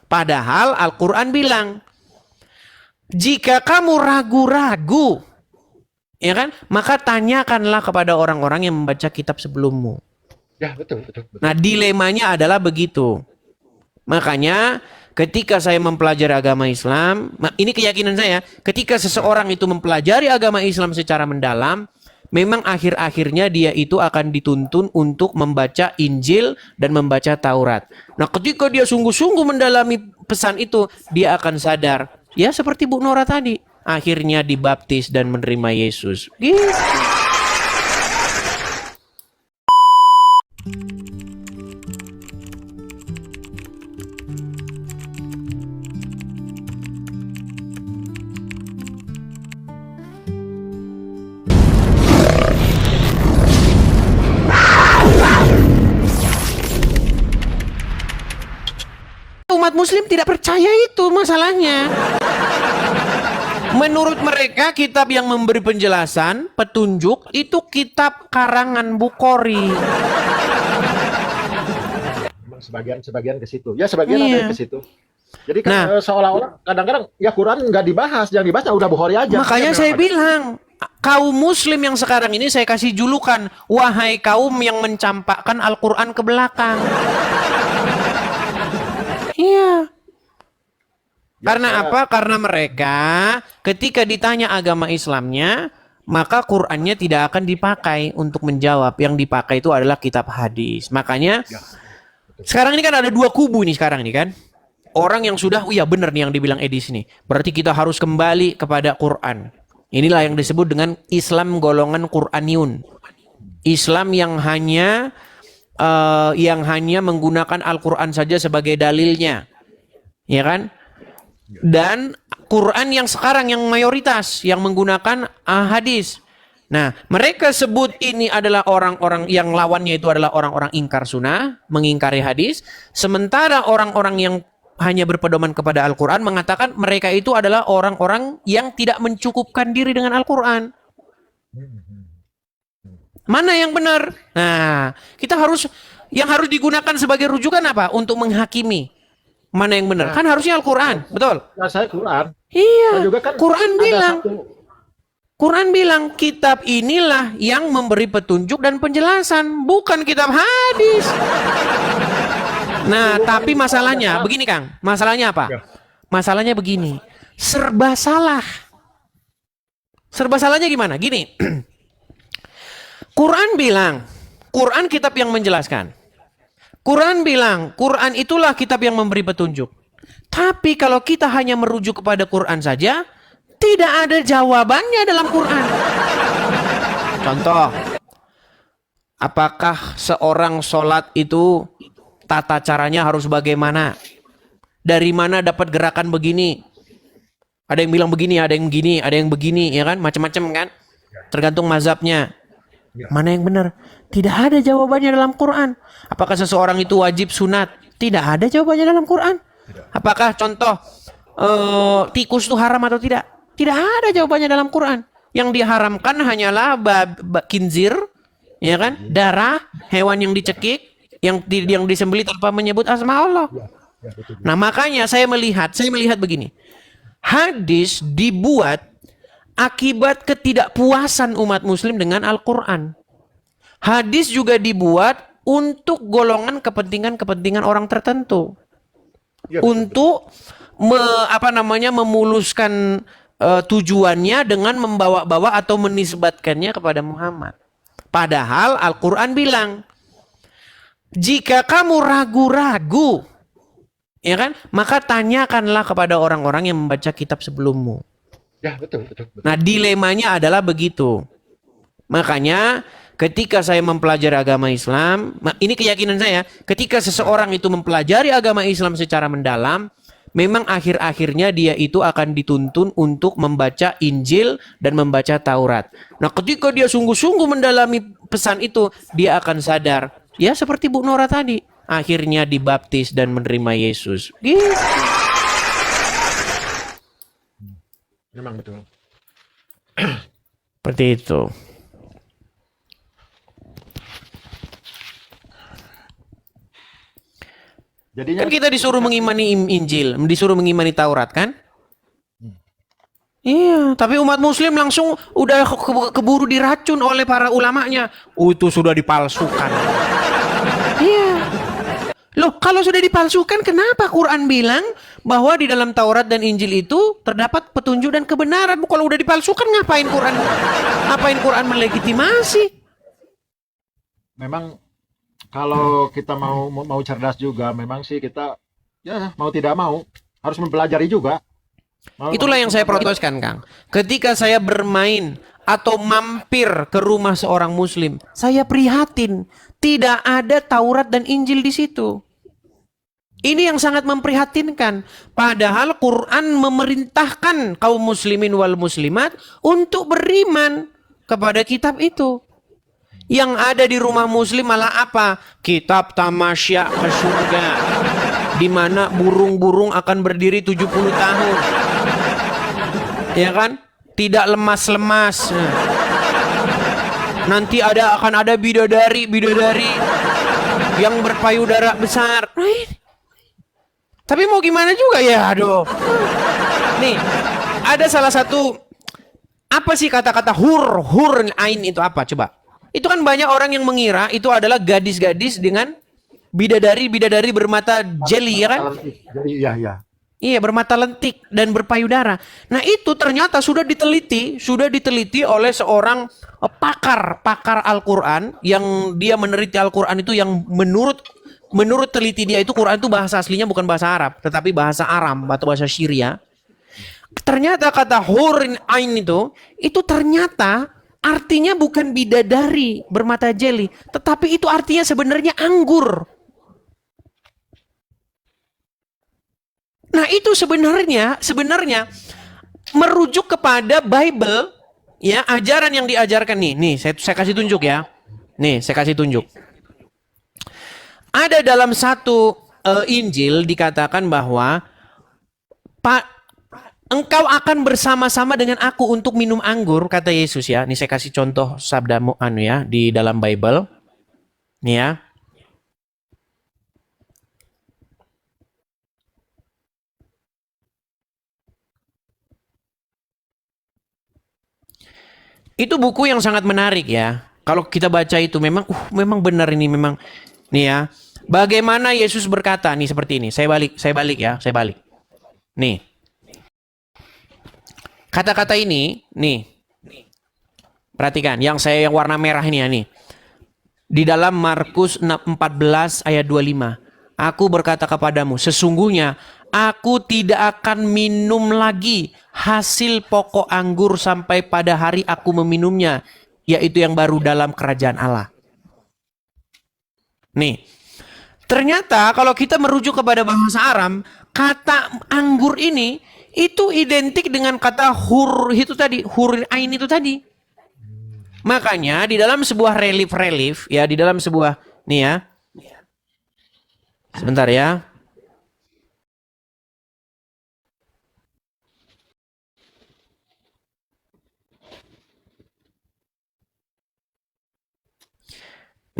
Padahal Al-Quran bilang, jika kamu ragu-ragu, ya kan, maka tanyakanlah kepada orang-orang yang membaca kitab sebelummu. Ya, betul, betul, betul. Nah, dilemanya adalah begitu. Makanya ketika saya mempelajari agama Islam, ini keyakinan saya, ketika seseorang itu mempelajari agama Islam secara mendalam, memang akhir-akhirnya dia itu akan dituntun untuk membaca Injil dan membaca Taurat. Nah, ketika dia sungguh-sungguh mendalami pesan itu, dia akan sadar. Ya, seperti Bu Nora tadi, akhirnya dibaptis dan menerima Yesus. Gitu. Umat muslim tidak percaya itu masalahnya. Menurut mereka kitab yang memberi penjelasan, petunjuk itu kitab karangan Bukhari. Sebagian ke situ. Ya, sebagian ada yang ke situ. Jadi kan Nah, seolah-olah kadang-kadang ya Quran nggak dibahas, yang dibahas udah Bukhari aja. makanya saya bilang, kaum muslim yang sekarang ini saya kasih julukan, wahai kaum yang mencampakkan Al-Quran ke belakang. Iya. Karena apa? Karena mereka ketika ditanya agama Islamnya, maka Qurannya tidak akan dipakai untuk menjawab. Yang dipakai itu adalah kitab hadis. Makanya sekarang ini kan ada dua kubu nih sekarang nih kan. Orang yang sudah, iya benar nih yang dibilang Edis nih. Berarti kita harus kembali kepada Quran. Inilah yang disebut dengan Islam golongan Quraniun. Islam yang hanya menggunakan Al-Quran saja sebagai dalilnya. Ya kan? Dan Quran yang sekarang yang mayoritas yang menggunakan hadis. Nah, mereka sebut ini adalah orang-orang yang lawannya itu adalah orang-orang ingkar sunnah, mengingkari hadis. Sementara orang-orang yang hanya berpedoman kepada Al-Quran mengatakan mereka itu adalah orang-orang yang tidak mencukupkan diri dengan Al-Quran. Mana yang benar? Nah, kita yang harus digunakan sebagai rujukan apa? Untuk menghakimi mana yang benar. Kan harusnya Al-Quran, betul? Nah, saya Quran. Iya, Dan juga kan Quran bilang kitab inilah yang memberi petunjuk dan penjelasan, bukan kitab hadis. Nah, tapi masalahnya begini Kang, masalahnya apa? Masalahnya begini, serba salah. Serba salahnya gimana? Gini, Quran bilang, Quran kitab yang menjelaskan. Quran bilang, Quran itulah kitab yang memberi petunjuk. Tapi kalau kita hanya merujuk kepada Quran saja, tidak ada jawabannya dalam Quran. Contoh, apakah seorang sholat itu tata caranya harus bagaimana? Dari mana dapat gerakan begini? Ada yang bilang begini, ada yang begini, ada yang begini, ya kan? Macam-macam kan? Tergantung mazhabnya. Mana yang benar? Tidak ada jawabannya dalam Quran. Apakah seseorang itu wajib sunat? Tidak ada jawabannya dalam Quran. Apakah contoh tikus itu haram atau tidak? Tidak ada jawabannya dalam Quran. Yang diharamkan hanyalah khinzir, ya kan? Darah hewan yang dicekik, yang disembelih tanpa menyebut asma Allah. Nah, makanya saya melihat begini. Hadis dibuat akibat ketidakpuasan umat muslim dengan Al-Quran. Hadis juga dibuat untuk golongan kepentingan orang tertentu. Ya, untuk memuluskan tujuannya dengan membawa-bawa atau menisbatkannya kepada Muhammad. Padahal Al-Quran bilang, jika kamu ragu-ragu, ya kan, maka tanyakanlah kepada orang-orang yang membaca kitab sebelummu. Ya, betul. Nah, dilemanya adalah begitu. Makanya ketika saya mempelajari agama Islam, ini keyakinan saya, ketika seseorang itu mempelajari agama Islam secara mendalam, memang akhir-akhirnya dia itu akan dituntun untuk membaca Injil dan membaca Taurat. Nah, ketika dia sungguh-sungguh mendalami pesan itu, dia akan sadar. Ya, seperti Bu Nora tadi, akhirnya dibaptis dan menerima Yesus. Gitu. Memang betul. Seperti itu. Jadinya Kan kita disuruh mengimani Injil, disuruh mengimani Taurat kan? Iya, tapi umat muslim langsung udah keburu diracun oleh para ulamanya. Oh, itu sudah dipalsukan. Iya. Loh, kalau sudah dipalsukan, kenapa Quran bilang bahwa di dalam Taurat dan Injil itu terdapat petunjuk dan kebenaran? Kalau udah dipalsukan, ngapain Quran melegitimasi? memang kalau kita mau cerdas juga, memang sih kita ya mau tidak mau harus mempelajari juga. Itulah yang saya proteskan, Kang. Ketika saya bermain atau mampir ke rumah seorang muslim, saya prihatin. Tidak ada Taurat dan Injil di situ. Ini yang sangat memprihatinkan. Padahal Quran memerintahkan kaum muslimin wal muslimat untuk beriman kepada kitab itu. Yang ada di rumah muslim malah apa? Kitab tamasya ke surga. Di mana burung-burung akan berdiri 70 tahun. Ya kan? Tidak lemas-lemas. Nanti akan ada bidadari yang berpayudara besar. Right? Tapi mau gimana juga ya, aduh. Nih, ada salah satu, apa sih kata-kata hur ain itu apa? Coba. Itu kan banyak orang yang mengira itu adalah gadis-gadis dengan bidadari bermata jeli, ya kan? Jadi iya. Iya, bermata lentik dan berpayudara. Nah, itu ternyata sudah diteliti oleh seorang pakar Al-Qur'an yang dia meneliti Al-Qur'an itu, yang menurut teliti dia itu Quran itu bahasa aslinya bukan bahasa Arab, tetapi bahasa Aram atau bahasa Syria. Ternyata kata hurin ain itu ternyata artinya bukan bidadari bermata jeli, tetapi itu artinya sebenarnya anggur. Nah, itu sebenarnya merujuk kepada Bible, ya, ajaran yang diajarkan nih. Nih, saya kasih tunjuk ya. Nih, saya kasih tunjuk. Ada dalam satu Injil dikatakan bahwa engkau akan bersama-sama dengan aku untuk minum anggur, kata Yesus ya. Nih saya kasih contoh sabdamu ya di dalam Bible. Nih ya. Itu buku yang sangat menarik ya. Kalau kita baca itu memang benar ini, memang nih ya. Bagaimana Yesus berkata nih seperti ini. Saya balik ya. Nih. Kata-kata ini nih. Perhatikan yang warna merah ini ya nih. Di dalam Markus 14 ayat 25. Aku berkata kepadamu, sesungguhnya aku tidak akan minum lagi hasil pokok anggur sampai pada hari aku meminumnya, yaitu yang baru dalam kerajaan Allah. Nih, ternyata kalau kita merujuk kepada bahasa Aram, kata anggur ini itu identik dengan kata hur itu tadi, hur ain itu tadi. Makanya di dalam sebuah relief ya, di dalam sebuah nih ya. Sebentar ya.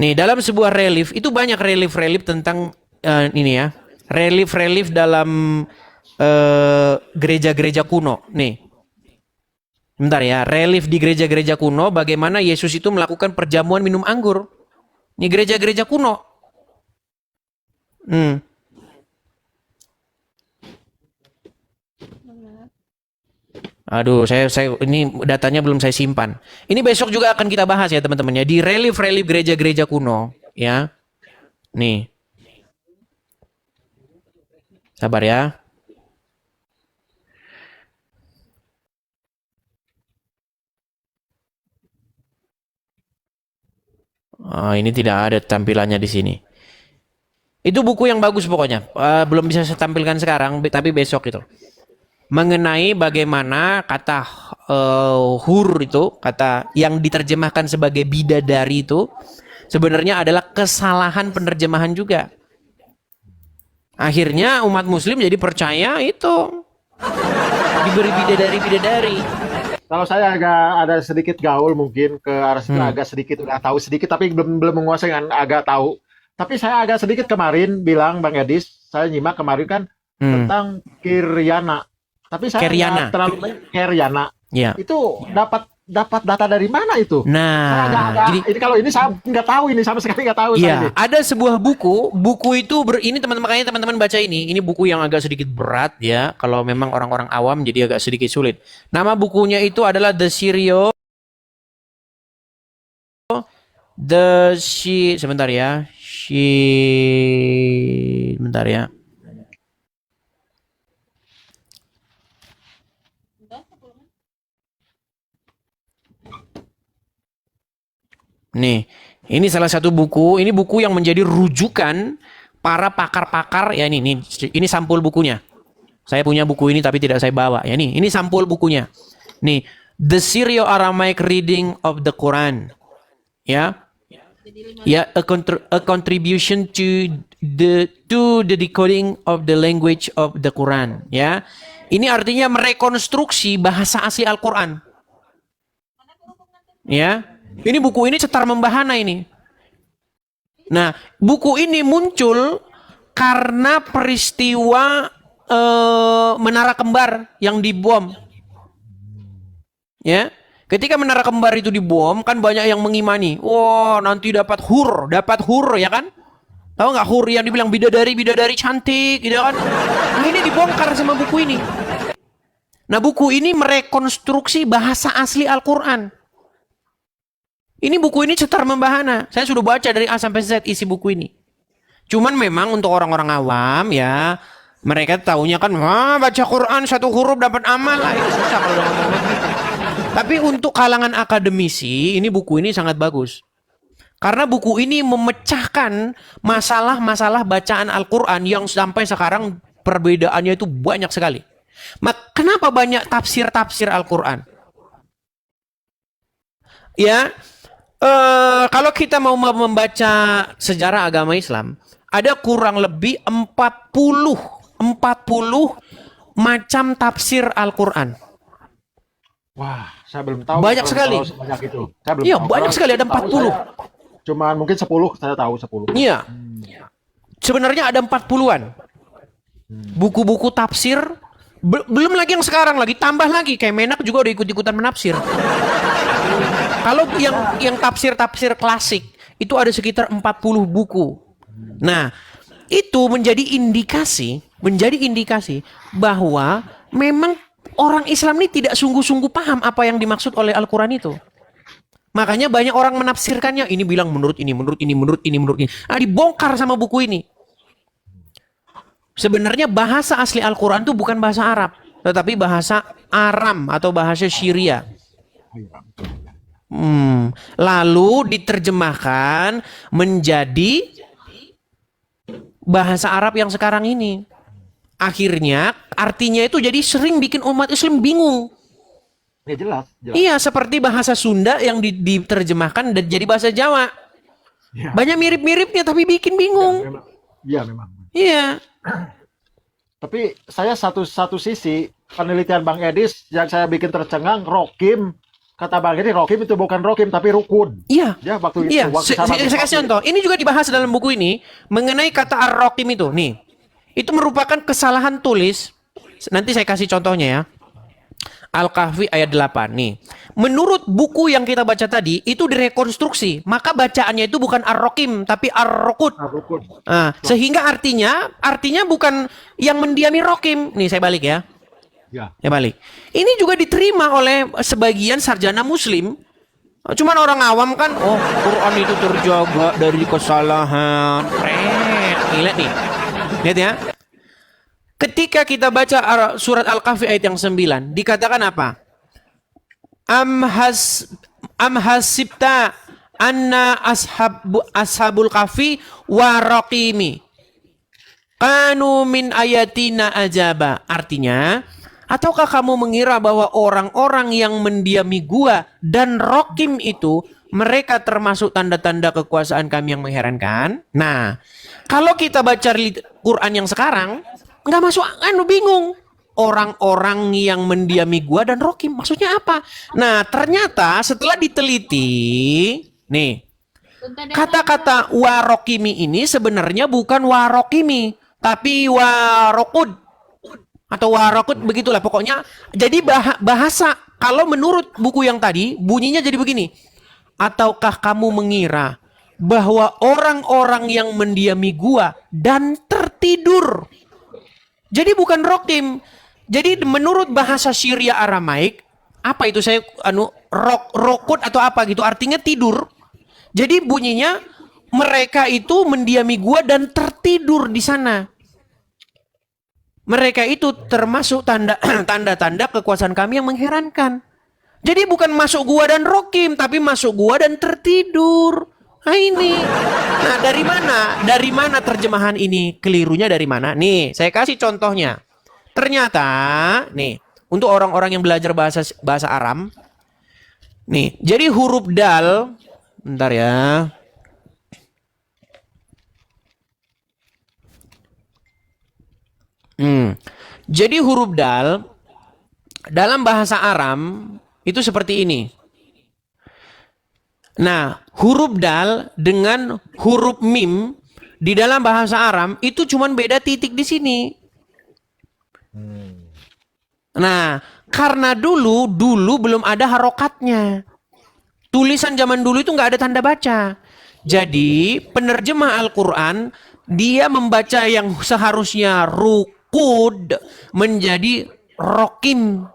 Nih, dalam sebuah relief itu banyak relief tentang ini ya. Relief dalam gereja-gereja kuno. Nih. Bentar ya, relief di gereja-gereja kuno bagaimana Yesus itu melakukan perjamuan minum anggur. Ini gereja-gereja kuno. Aduh, saya ini datanya belum saya simpan. Ini besok juga akan kita bahas ya teman-teman ya, di relief gereja-gereja kuno ya. Nih. Sabar ya. Ini tidak ada tampilannya di sini. Itu buku yang bagus pokoknya. Belum bisa saya tampilkan sekarang, tapi besok itu. Mengenai bagaimana kata hur itu, kata yang diterjemahkan sebagai bidadari itu, sebenarnya adalah kesalahan penerjemahan juga. Akhirnya umat muslim jadi percaya itu diberi bidadari. Kalau saya agak ada sedikit gaul mungkin ke arah situ, agak sedikit udah tahu sedikit tapi belum menguasai, kan agak tahu. Tapi saya agak sedikit kemarin bilang Bang Edis, saya nyimak kemarin kan Hmm. tentang Kiryana. Tapi saya Keryana. nggak terlalu Kiryana. Ya. Itu dapat data dari mana itu? Saya Nah, jadi ini kalau ini saya nggak tahu, ini sama sekali nggak tahu saya ya, ini. ada sebuah buku itu ini makanya teman-teman baca ini. Ini buku yang agak sedikit berat ya, kalau memang orang-orang awam jadi agak sedikit sulit. Nama bukunya itu adalah sebentar ya. Sebentar ya. Nih, ini salah satu buku. Ini buku yang menjadi rujukan para pakar-pakar. Ya ini sampul bukunya. Saya punya buku ini tapi tidak saya bawa. Ya ini sampul bukunya. Nih, The Syrio-Aramaic Reading of the Quran. Ya, ya, a contribution to the decoding of the language of the Quran. Ya, ini artinya merekonstruksi bahasa asli Al-Quran. Ya, ini buku ini cetar membahana ini. Nah, buku ini muncul karena peristiwa Menara Kembar yang dibom. Ya, ketika Menara Kembar itu dibom, kan banyak yang mengimani. Wah, nanti dapat hur, ya kan? Tahu nggak hur yang dibilang bidadari cantik, gitu kan? Nah, ini dibongkar sama buku ini. Nah, buku ini merekonstruksi bahasa asli Al-Quran. Ini buku ini cetar membahana. Saya sudah baca dari A sampai Z isi buku ini. Cuman memang untuk orang-orang awam ya, mereka taunya kan, baca Quran satu huruf dapat amal lah. Itu susah kalau ngomong begitu. Tapi untuk kalangan akademisi, ini buku ini sangat bagus. Karena buku ini memecahkan masalah-masalah bacaan Al-Quran yang sampai sekarang perbedaannya itu banyak sekali. Kenapa banyak tafsir-tafsir Al-Quran? Ya, kalau kita mau membaca sejarah agama Islam, ada kurang lebih 40 macam tafsir Al-Quran. Wah, saya belum tahu. Banyak sekali. Sebanyak itu. Saya belum Iya, tahu. banyak sekali, ada 40. Cuman mungkin 10, saya tahu 10. Iya. Sebenarnya ada 40-an. Buku-buku tafsir, belum lagi yang sekarang lagi, tambah lagi. Kayak Menak juga udah ikut-ikutan menafsir. Kalau yang tafsir-tafsir klasik, itu ada sekitar 40 buku. Nah, itu menjadi indikasi bahwa memang orang Islam ini tidak sungguh-sungguh paham apa yang dimaksud oleh Al-Quran itu. Makanya banyak orang menafsirkannya, ini bilang menurut ini. Nah, dibongkar sama buku ini. Sebenarnya bahasa asli Al-Quran itu bukan bahasa Arab, tetapi bahasa Aram atau bahasa Syria. Lalu diterjemahkan menjadi bahasa Arab yang sekarang ini. Akhirnya artinya itu jadi sering bikin umat Islam bingung. Ya jelas. Iya, seperti bahasa Sunda yang diterjemahkan dan jadi bahasa Jawa. Ya. Banyak mirip-miripnya tapi bikin bingung. Iya memang. Iya. Tapi saya satu sisi penelitian Bang Edis yang saya bikin tercengang, Rokim. Kata Bang Edis, Rokim itu bukan Rokim tapi Rukun. Iya. Ya waktu itu. Iya. Saya kasih contoh. Ini juga dibahas dalam buku ini mengenai kata ar-rokim itu. Nih. Itu merupakan kesalahan tulis. Nanti saya kasih contohnya ya. Al-Kahfi ayat 8 nih. Menurut buku yang kita baca tadi, itu direkonstruksi. Maka bacaannya itu bukan ar-rokim, tapi ar-rukut. Nah, sehingga artinya bukan yang mendiami rokim. Nih saya balik ya. Ya balik. Ini juga diterima oleh sebagian sarjana muslim. Cuman orang awam kan, oh Quran itu terjaga dari kesalahan. Lihat nih. Lihat ya. Ketika kita baca surat Al-Kahfi ayat yang 9, dikatakan apa? Am hasibta anna ashabul kahfi wa raqimi kanu min ayatina ajaba. Artinya, ataukah kamu mengira bahwa orang-orang yang mendiami gua dan Rokim itu mereka termasuk tanda-tanda kekuasaan kami yang mengherankan? Nah, kalau kita baca Quran yang sekarang, nggak masuk, bingung. Orang-orang yang mendiami gua dan Rokim, maksudnya apa? Nah, ternyata setelah diteliti, nih, kata-kata warokimi ini sebenarnya bukan warokimi, tapi warokut atau warakut begitulah pokoknya. Jadi bahasa kalau menurut buku yang tadi bunyinya jadi begini. Ataukah kamu mengira bahwa orang-orang yang mendiami gua dan tertidur. Jadi bukan rokim. Jadi menurut bahasa Syria Aramaik, apa itu saya rokut atau apa gitu artinya tidur. Jadi bunyinya mereka itu mendiami gua dan tertidur di sana. Mereka itu termasuk tanda-tanda kekuasaan kami yang mengherankan. Jadi bukan masuk gua dan rokim, tapi masuk gua dan tertidur. Nah ini. Nah dari mana? Dari mana terjemahan ini? Kelirunya dari mana? Nih, saya kasih contohnya. Ternyata, nih, untuk orang-orang yang belajar bahasa Aram, nih, jadi huruf dal, bentar ya. Jadi huruf dal dalam bahasa Aram itu seperti ini. Nah, huruf dal dengan huruf mim di dalam bahasa Aram itu cuman beda titik di sini. Nah, karena dulu belum ada harokatnya. Tulisan zaman dulu itu nggak ada tanda baca. Jadi penerjemah Al-Quran dia membaca yang seharusnya rukud menjadi rokim.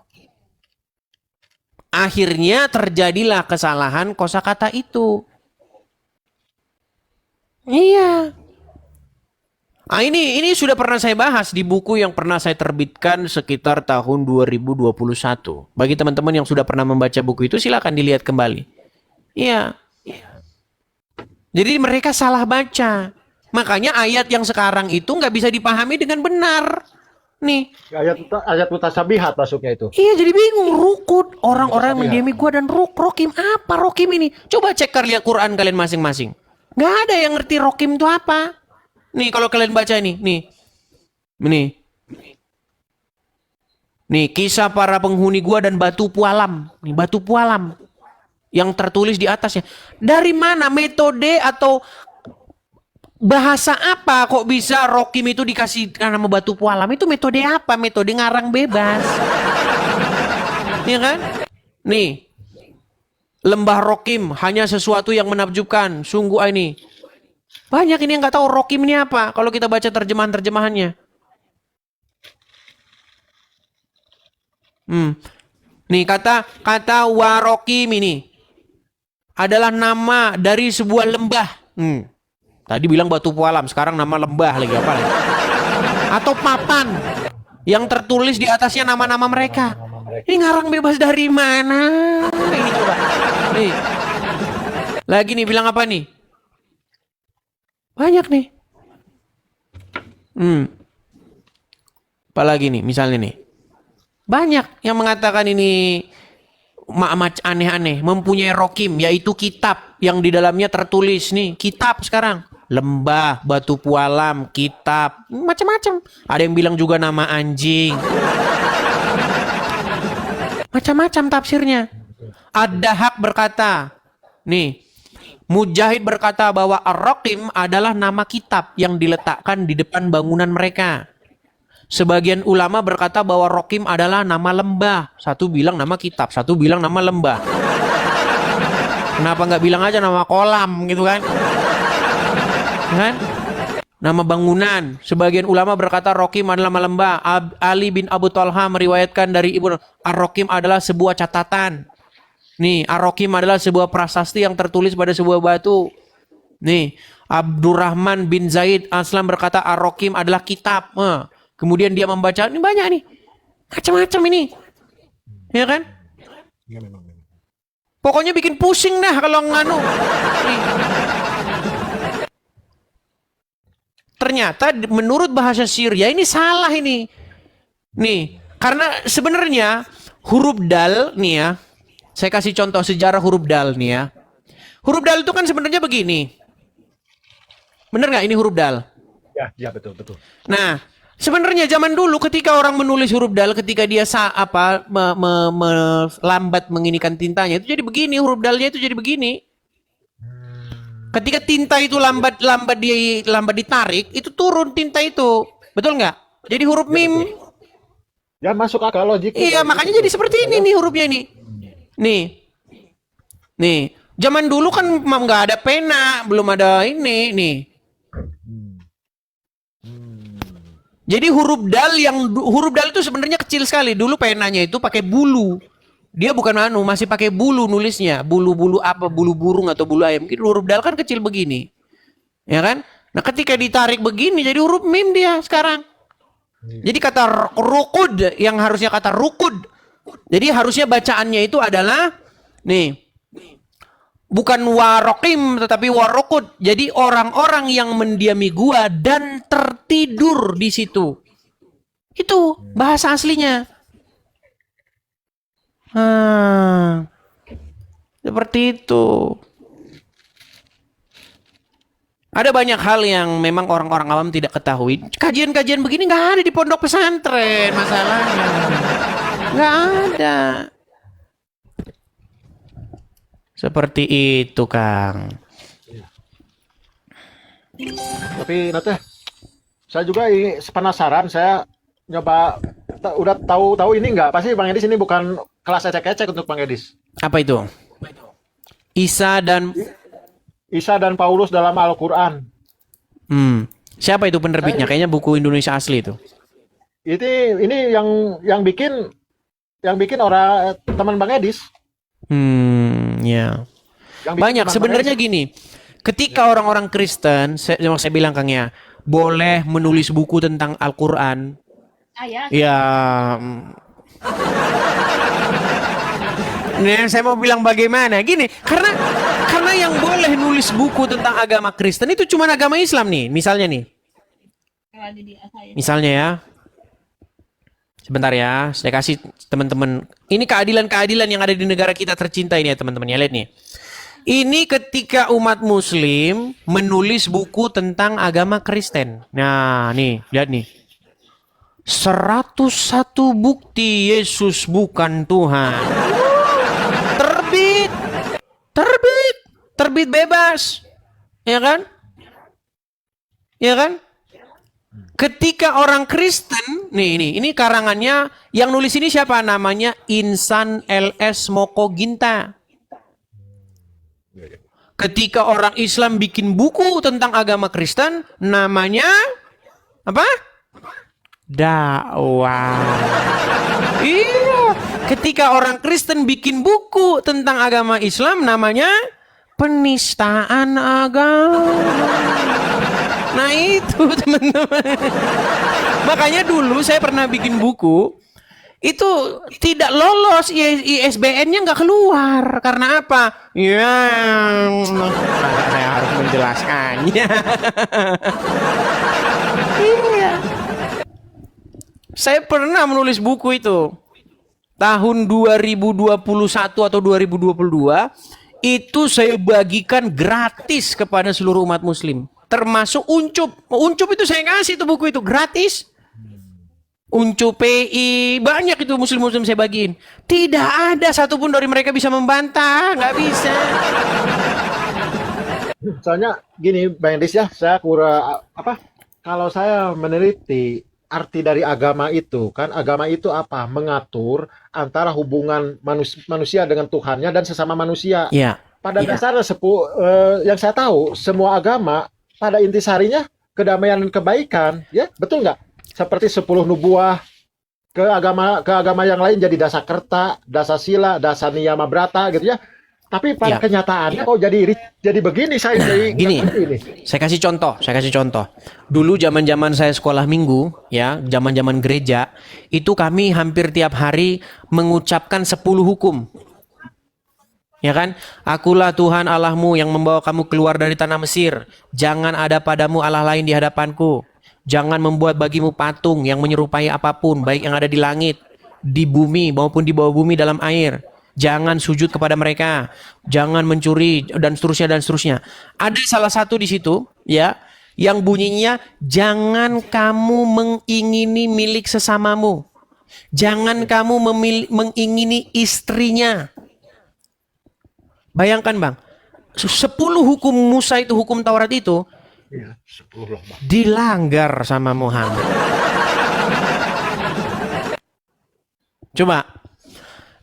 Akhirnya terjadilah kesalahan kosakata itu. Iya. Ah ini sudah pernah saya bahas di buku yang pernah saya terbitkan sekitar tahun 2021. Bagi teman-teman yang sudah pernah membaca buku itu silakan dilihat kembali. Iya. Jadi mereka salah baca. Makanya ayat yang sekarang itu nggak bisa dipahami dengan benar. Nih. Ayat mutasabihat masuknya itu. Iya jadi bingung. Rukut. Orang-orang mendiami gua dan rokim. Apa rokim ini? Coba cek lihat Quran kalian masing-masing. Nggak ada yang ngerti rokim itu apa. Nih kalau kalian baca ini. Nih kisah para penghuni gua dan batu pualam. Nih batu pualam. Yang tertulis di atasnya. Dari mana metode atau bahasa apa kok bisa rokim itu dikasih nama batu pualam? Itu metode apa? Metode ngarang bebas. Iya kan? Nih. Lembah rokim hanya sesuatu yang menakjubkan. Sungguh ini. Banyak ini yang nggak tahu rokim ini apa. Kalau kita baca terjemahan-terjemahannya. Nih kata warokim ini adalah nama dari sebuah lembah. Tadi bilang batu pualam, sekarang nama lembah lagi apa lagi? Atau papan yang tertulis di atasnya nama-nama mereka. Ini ngarang bebas dari mana? Ini coba. Nih. Lagi nih bilang apa nih? Banyak nih. Apalagi nih, misalnya nih. Banyak yang mengatakan ini mac aneh-aneh, mempunyai rokim, yaitu kitab yang di dalamnya tertulis nih, kitab sekarang. Lembah, batu pualam, kitab, macam-macam. Ada yang bilang juga nama anjing. Macam-macam tafsirnya. Ad-Dahak berkata, nih, Mujahid berkata bahwa Ar-Raqim adalah nama kitab yang diletakkan di depan bangunan mereka. Sebagian ulama berkata bahwa Raqim adalah nama lembah. Satu bilang nama kitab, satu bilang nama lembah. Kenapa nggak bilang aja nama kolam gitu kan? Kan? Nama bangunan. Sebagian ulama berkata Raqim adalah nama lembah. Ali bin Abu Talha meriwayatkan dari Ibnu Ar-Raqim adalah sebuah catatan. Nih, Ar-Raqim adalah sebuah prasasti yang tertulis pada sebuah batu. Nih, Abdurrahman bin Zaid Aslam berkata Ar-Raqim adalah kitab. Kemudian dia membaca, ini banyak nih. Macam-macam ini. Ya kan? Pokoknya bikin pusing dah kalau nganu. Nih. Ternyata menurut bahasa Syria ini salah ini. Nih, karena sebenarnya huruf dal nih ya. Saya kasih contoh sejarah huruf dal nih ya. Huruf dal itu kan sebenarnya begini. Bener nggak ini huruf dal? Ya betul. Nah, sebenarnya zaman dulu ketika orang menulis huruf dal, ketika dia lambat menginikan tintanya itu jadi begini, huruf dalnya itu jadi begini. Ketika tinta itu lambat ditarik, itu turun tinta itu. Betul nggak? Jadi huruf mim. Ya masuk akal logik. Iya, makanya jadi seperti ini nih hurufnya nih. Nih. Nih, zaman dulu kan nggak ada pena, belum ada ini nih. Jadi huruf dal itu sebenarnya kecil sekali. Dulu penanya itu pakai bulu. Dia bukan masih pakai bulu nulisnya. Bulu-bulu apa? Bulu burung atau bulu ayam. Gitu. Huruf dal kan kecil begini. Ya kan? Nah, ketika ditarik begini jadi huruf mim dia sekarang. Jadi kata rukud yang harusnya kata rukud. Jadi harusnya bacaannya itu adalah nih. Bukan warokim tetapi warokud. Jadi orang-orang yang mendiami gua dan tertidur di situ. Itu bahasa aslinya. Seperti itu. Ada banyak hal yang memang orang-orang awam tidak ketahui. Kajian-kajian begini nggak ada di pondok pesantren masalahnya. Nggak ada. Seperti itu, Kang. Tapi nanti saya juga penasaran, saya nyoba udah tahu ini nggak? Pasti Bang Edis ini bukan kelas ecek-ecek untuk Bang Edis. Apa itu? Isa dan Paulus dalam Al-Qur'an. Siapa itu penerbitnya? Kayaknya buku Indonesia asli itu. Ini yang bikin orang teman Bang Edis. Ya. Yang bikin Banyak teman sebenarnya Bang Edis. gini. Ketika orang-orang Kristen, yang saya bilang Kang ya, boleh menulis buku tentang Al-Qur'an. Ya. Nah, saya mau bilang bagaimana? Gini, karena yang boleh nulis buku tentang agama Kristen itu cuma agama Islam nih. Misalnya nih. Misalnya ya. Sebentar ya, saya kasih teman-teman. Ini keadilan-keadilan yang ada di negara kita tercinta ini ya teman-teman. Ya, lihat nih. Ini ketika umat Muslim menulis buku tentang agama Kristen. Nah, nih, lihat nih. 101 bukti Yesus bukan Tuhan. Terbit bebas. Ya kan? Ya kan? Ketika orang Kristen, ini karangannya yang nulis ini siapa? Namanya Insan LS Moko Ginta. Ketika orang Islam bikin buku tentang agama Kristen, namanya apa? Dakwah. Iya. Ketika orang Kristen bikin buku tentang agama Islam, namanya penistaan agama. Nah itu teman-teman. Makanya dulu saya pernah bikin buku. Itu tidak lolos, ISBN-nya nggak keluar. Karena apa? Ya, saya harus menjelaskannya. Iya. Saya pernah menulis buku itu. Tahun 2021 atau 2022, itu saya bagikan gratis kepada seluruh umat muslim. Termasuk Uncup. Uncup itu saya kasih itu buku itu gratis. Uncup PI, banyak itu muslim-muslim saya bagiin. Tidak ada satupun dari mereka bisa membantah, nggak bisa. Soalnya gini, Bang Edis ya, saya kalau saya meneliti arti dari agama itu, kan agama itu apa? Mengatur antara hubungan manusia dengan Tuhannya dan sesama manusia. Ya. Pada dasarnya yang saya tahu, semua agama pada intisarinya kedamaian dan kebaikan, ya betul nggak? Seperti 10 nubuah, ke agama yang lain jadi dasa kerta, dasa sila, dasa niyama brata gitu ya. Tapi pada kenyataannya kok jadi begini saya gini. Saya kasih contoh. Dulu zaman-zaman saya sekolah minggu, ya, zaman-zaman gereja, itu kami hampir tiap hari mengucapkan 10 hukum. Ya kan? Akulah Tuhan Allahmu yang membawa kamu keluar dari tanah Mesir. Jangan ada padamu Allah lain di hadapanku. Jangan membuat bagimu patung yang menyerupai apapun, baik yang ada di langit, di bumi, maupun di bawah bumi dalam air. Jangan sujud kepada mereka. Jangan mencuri, dan seterusnya. Ada salah satu di situ, ya, yang bunyinya, jangan kamu mengingini milik sesamamu. Jangan kamu mengingini istrinya. Bayangkan Bang, 10 hukum Musa itu, hukum Taurat itu Iya, 10 Bang. dilanggar sama Muhammad. Coba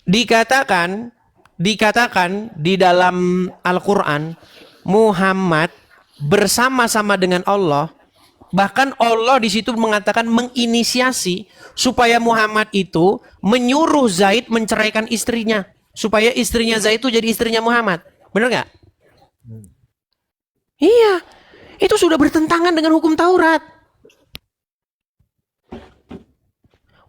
dikatakan di dalam Al-Qur'an Muhammad bersama-sama dengan Allah, bahkan Allah di situ mengatakan menginisiasi supaya Muhammad itu menyuruh Zaid menceraikan istrinya supaya istrinya Zaid itu jadi istrinya Muhammad. Benar nggak? Iya, itu sudah bertentangan dengan hukum Taurat.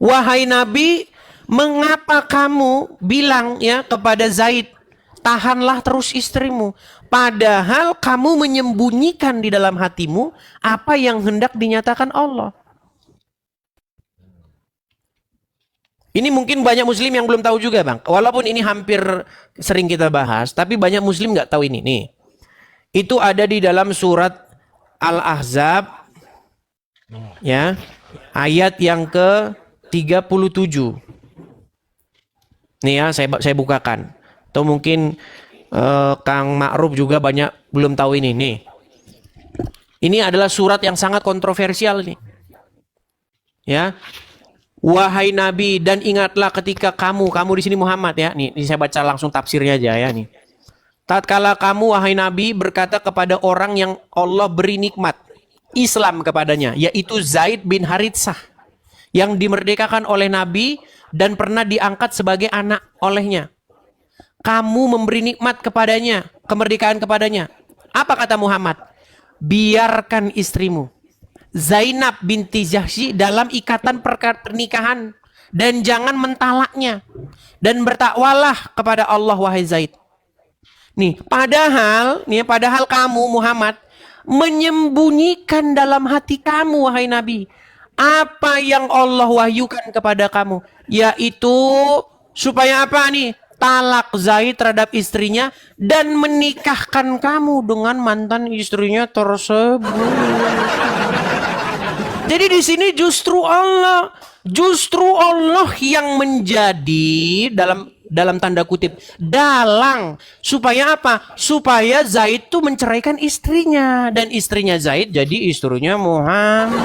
Wahai Nabi, mengapa kamu bilang ya kepada Zaid, tahanlah terus istrimu, padahal kamu menyembunyikan di dalam hatimu apa yang hendak dinyatakan Allah. Ini mungkin banyak muslim yang belum tahu juga, Bang. Walaupun ini hampir sering kita bahas, tapi banyak muslim nggak tahu ini. Nih, itu ada di dalam surat Al-Ahzab, ya, ayat yang ke-37. Nih ya, saya bukakan. Atau mungkin Kang Ma'ruf juga banyak belum tahu ini. Nih, ini adalah surat yang sangat kontroversial nih. Ya, wahai Nabi, dan ingatlah ketika kamu di sini Muhammad ya. Nih saya baca langsung tafsirnya aja ya nih. Tatkala kamu wahai Nabi berkata kepada orang yang Allah beri nikmat Islam kepadanya, yaitu Zaid bin Haritsah yang dimerdekakan oleh Nabi dan pernah diangkat sebagai anak olehnya. Kamu memberi nikmat kepadanya, kemerdekaan kepadanya. Apa kata Muhammad? Biarkan istrimu Zainab binti Jahsy dalam ikatan pernikahan dan jangan mentalaknya dan bertakwalah kepada Allah wahai Zaid. Padahal kamu Muhammad menyembunyikan dalam hati kamu wahai Nabi apa yang Allah wahyukan kepada kamu, yaitu supaya apa nih? Talak Zaid terhadap istrinya dan menikahkan kamu dengan mantan istrinya tersebut. Jadi di sini justru Allah yang menjadi dalam tanda kutip dalang supaya apa? Supaya Zaid itu menceraikan istrinya dan istrinya Zaid jadi istrinya Muhammad.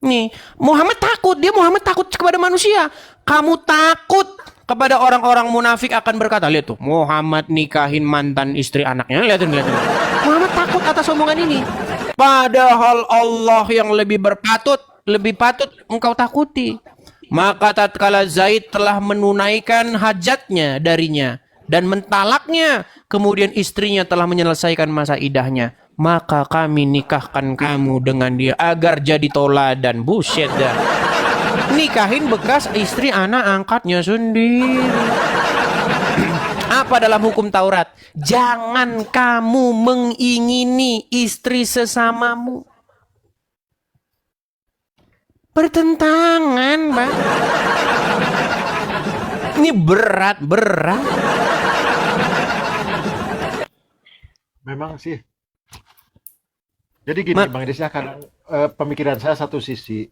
Nih, Muhammad takut kepada manusia. Kamu takut kepada orang-orang munafik akan berkata, lihat tuh, Muhammad nikahin mantan istri anaknya. Lihat. Muhammad takut atas omongan ini. Padahal Allah yang lebih patut engkau takuti. Maka tatkala Zaid telah menunaikan hajatnya darinya dan mentalaknya, kemudian istrinya telah menyelesaikan masa idahnya, maka kami nikahkan kamu dengan dia agar jadi toladan. Buset dah. Nikahin bekas istri anak angkatnya sendiri. Apa dalam hukum Taurat? Jangan kamu mengingini istri sesamamu. Bertentangan, Bang. Ini berat. Memang sih. Jadi gini, Bang Desya, kadang pemikiran saya satu sisi.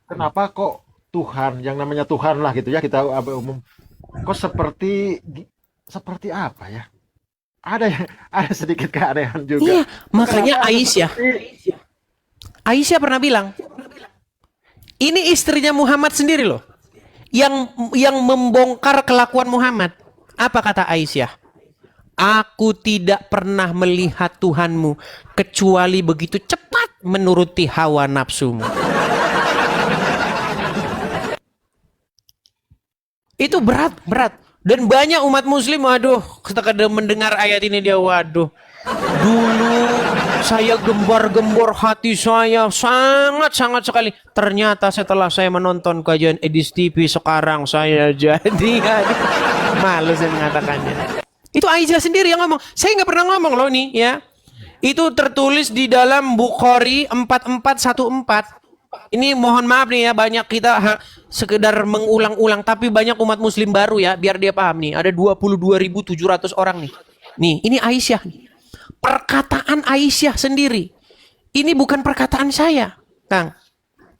Kenapa kok Tuhan, yang namanya Tuhan lah gitu ya, kita umum, kok seperti apa ya? Ada sedikit keanehan juga. Iya, makanya Aisyah pernah bilang, ini istrinya Muhammad sendiri loh, yang membongkar kelakuan Muhammad. Apa kata Aisyah? Aku tidak pernah melihat Tuhanmu kecuali begitu cepat menuruti hawa nafsumu. Itu berat. Dan banyak umat muslim, waduh, ketika mendengar ayat ini dia, waduh, dulu saya gembar-gembor hati saya sangat sekali. Ternyata setelah saya menonton kajian Edis TV sekarang saya jadi malu saya mengatakannya. Itu Aisyah sendiri yang ngomong. Saya nggak pernah ngomong loh nih ya. Itu tertulis di dalam Bukhari 4414. Ini mohon maaf nih ya, banyak kita sekedar mengulang-ulang, tapi banyak umat muslim baru ya, biar dia paham nih. Ada 22.700 orang nih. Nih, ini Aisyah nih. Perkataan Aisyah sendiri. Ini bukan perkataan saya, Kang.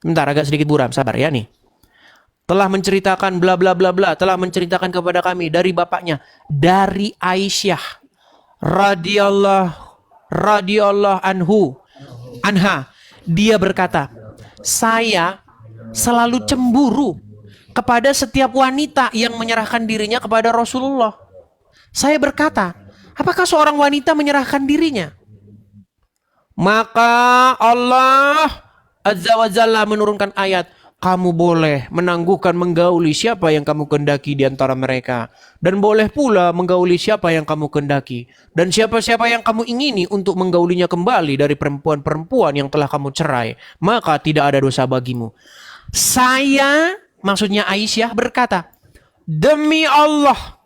Bentar, agak sedikit buram, sabar ya nih. telah menceritakan bla bla bla bla, telah menceritakan kepada kami dari bapaknya, dari Aisyah radhiyallahu anha. Dia berkata, saya selalu cemburu kepada setiap wanita yang menyerahkan dirinya kepada Rasulullah. Saya berkata, apakah seorang wanita menyerahkan dirinya? Maka Allah Azza wa Jalla menurunkan ayat, kamu boleh menangguhkan menggauli siapa yang kamu kehendaki di antara mereka, dan boleh pula menggauli siapa yang kamu kehendaki, dan siapa-siapa yang kamu ingini untuk menggaulinya kembali dari perempuan-perempuan yang telah kamu cerai, maka tidak ada dosa bagimu. Saya, maksudnya Aisyah, berkata, demi Allah,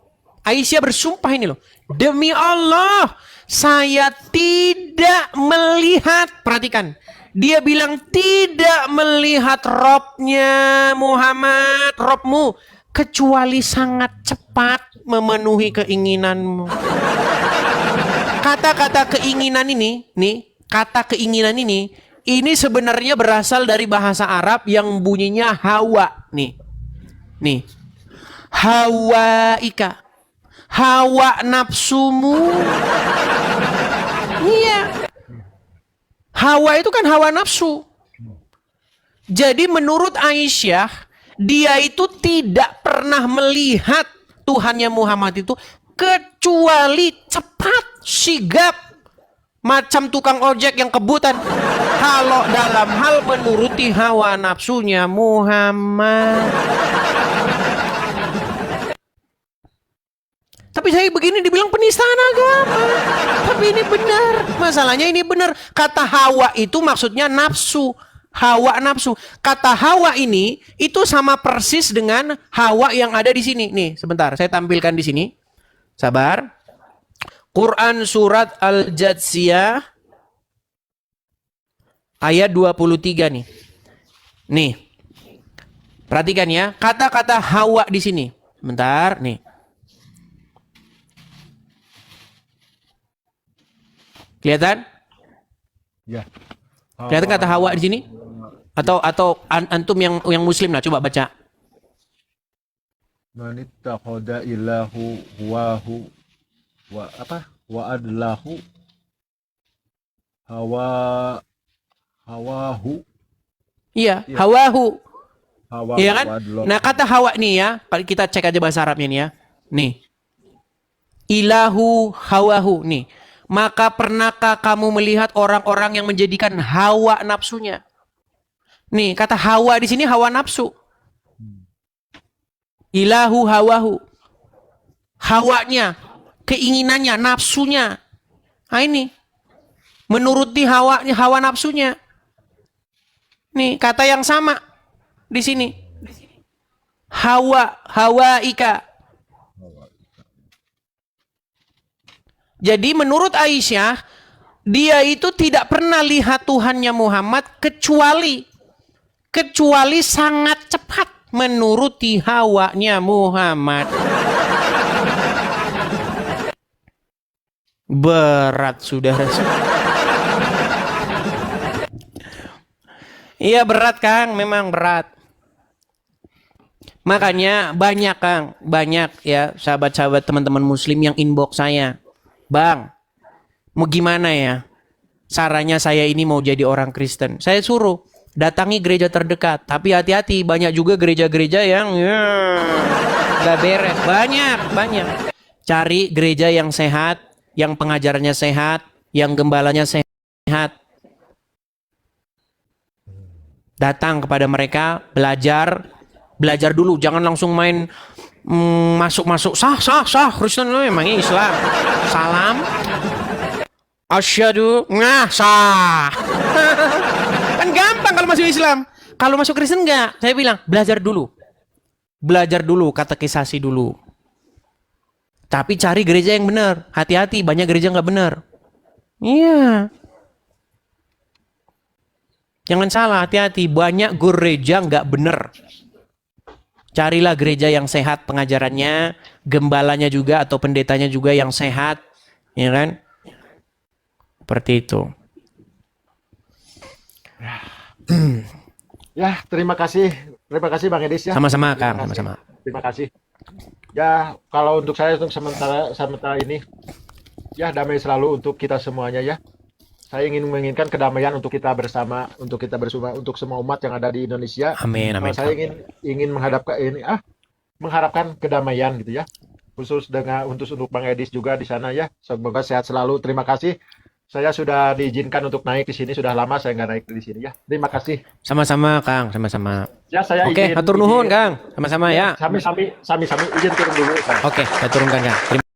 Aisyah bersumpah ini loh, demi Allah, saya tidak melihat, perhatikan, dia bilang tidak melihat Robnya Muhammad, Robmu, kecuali sangat cepat memenuhi keinginanmu. Kata-kata keinginan ini sebenarnya berasal dari bahasa Arab yang bunyinya hawa, nih, hawaika, hawa nafsumu. Iya. Hawa itu kan hawa nafsu. Jadi menurut Aisyah, dia itu tidak pernah melihat Tuhannya Muhammad itu kecuali cepat, sigap, macam tukang ojek yang kebutan. Kalau dalam hal menuruti hawa nafsunya Muhammad. Tapi saya begini dibilang penistaan agama. Tapi ini benar. Masalahnya ini benar. Kata hawa itu maksudnya nafsu. Hawa nafsu. Kata hawa ini itu sama persis dengan hawa yang ada di sini. Nih, sebentar. Saya tampilkan di sini. Sabar. Quran surat Al-Jatsiyah ayat 23 nih. Nih. Perhatikan ya. Kata-kata hawa di sini. Sebentar, nih. Kelihatan? Ya. Kelihatan kata hawa di sini? Atau antum yang muslim lah, coba baca. Manittakhadha ilahu huwahu wa apa? Wa adlahu hawahu. Iya, hawahu. Hawa Iya kan? wa adlahu. Nah, kata hawa nih ya, kita cek aja bahasa Arabnya nih ya. Nih. Ilahu hawahu nih. Maka pernahkah kamu melihat orang-orang yang menjadikan hawa nafsunya? Nih, kata hawa di sini hawa nafsu. Ilahu hawahu. Hawanya, keinginannya, nafsunya. Nah ini. Menuruti hawa nafsunya. Nih, kata yang sama di sini. Hawaika. Jadi menurut Aisyah, dia itu tidak pernah lihat Tuhannya Muhammad kecuali sangat cepat menuruti hawanya Muhammad. Berat saudara. Iya berat Kang, memang berat. Makanya banyak ya sahabat-sahabat teman-teman muslim yang inbox saya. Bang, mau gimana ya? Caranya saya ini mau jadi orang Kristen. Saya suruh datangi gereja terdekat. Tapi hati-hati, banyak juga gereja-gereja yang gak beres. Banyak. Cari gereja yang sehat, yang pengajarannya sehat, yang gembalanya sehat. Datang kepada mereka, belajar dulu. Jangan langsung main masuk sah Kristen memangnya Islam. Salam asyhadu sah. Kan gampang kalau masuk Islam. Kalau masuk Kristen enggak. Saya bilang belajar dulu, katekisasi dulu. Tapi cari gereja yang benar. Hati-hati, banyak gereja nggak benar. Iya. Jangan salah, hati-hati, banyak gereja nggak benar. Carilah gereja yang sehat pengajarannya, gembalanya juga atau pendetanya juga yang sehat, ya kan? Seperti itu. Ya, terima kasih Terima kasih Bang Edis ya. Sama-sama, Terima Kang. kasih. Sama-sama. Terima kasih. Ya, kalau untuk saya untuk sementara ini, ya damai selalu untuk kita semuanya ya. Saya menginginkan kedamaian untuk kita bersama, untuk semua umat yang ada di Indonesia. Amin, amin. Saya ingin mengharapkan kedamaian gitu ya. Khusus untuk Bang Edis juga di sana ya. Semoga sehat selalu. Terima kasih. Saya sudah diizinkan untuk naik di sini. Sudah lama saya nggak naik di sini ya. Terima kasih. Sama-sama, Kang. Sama-sama. Ya, saya Oke, hatur nuhun, Kang. Sama-sama ya. Sami izin turun dulu. Oke, saya turunkan, Kang. Terima